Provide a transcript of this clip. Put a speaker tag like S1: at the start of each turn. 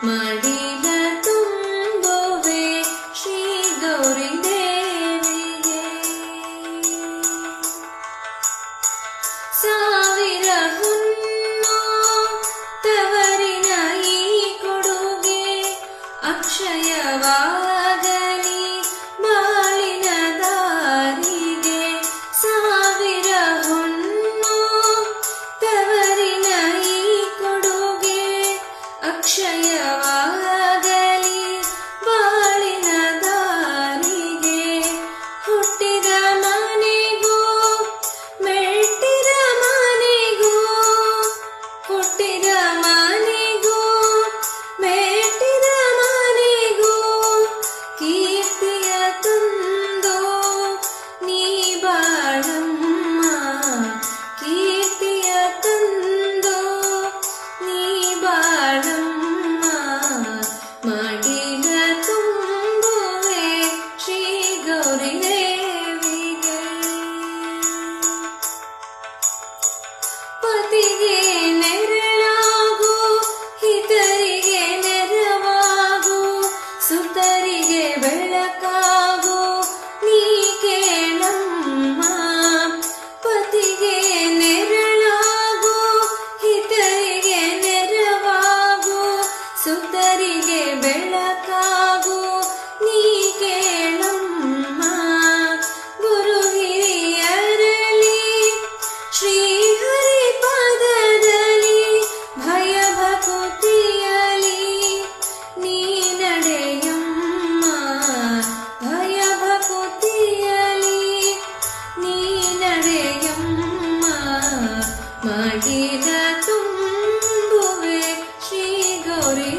S1: ಮಡಿಲ ತುಂಬುವೆ ಶ್ರೀ ಗೌರಿ ದೇವಿಗೆ. ಸಾವಿರ ಹೊನ್ನು ತವರಿನ ಈ ಕೊಡುಗೆ ಅಕ್ಷಯವಾಗಲಿ ಬಾಳಿನ ದಾರಿಗೆ. ಸಾವಿರ ಹೊನ್ನು ತವರಿನ ಈ ಕೊಡುಗೆ ಅಕ್ಷಯವಾಗಲಿ ಬಾಳಿನ ದಾರಿಗೆ. ಹುಟ್ಟಿದ ಮನೆಗೂ ಮೆಟ್ಟಿದ ಮನೆಗೂ, ಹುಟ್ಟಿದ ಮನೆಗೂ ಮೆಟ್ಟಿದ ಮನೆಗೂ ಕೀರ್ತಿಯ ತಂದು ನೀ ಬಾಳಮ್ಮ. ಕೀರ್ತಿಯ ತಂದು ನೀ ಬಾಳಮ್ಮ. ಮಡಿಲ ತುಂಬುವೆ ಶ್ರೀ ಗೌರಿ ದೇವಿಗೆ. ಪತಿಗೆ ನೆರಳಾಗು, ಹಿತರಿಗೆ ನೆರವಾಗು, ಸುತರಿಗೆ ಬೆಳಕಾಗು ನೀ ಕೇಳಮ್ಮ. ಪತಿಗೆ ನೆರಳಾಗು, ಹಿತರಿಗೆ ನೆರವಾಗು, ಸುತರಿಗೆ ಬೆಳಕಾಗು ನೀ ಕೇಳಮ್ಮ. ಗುರು ಹಿರಿಯರಲಿ ಶ್ರೀಹರಿ ಪಾದದಲ್ಲಿ ಭಯ ಭಕುತಿಯಲಿ ನೀ ನಡೆಯಮ್ಮ. ಭಯ ಭಕುತಿಯಲಿ ನೀ ನಡೆಯಮ್ಮ. ಮಡಿಲ ತುಂಬುವೆ ಶ್ರೀ ಗೌರಿ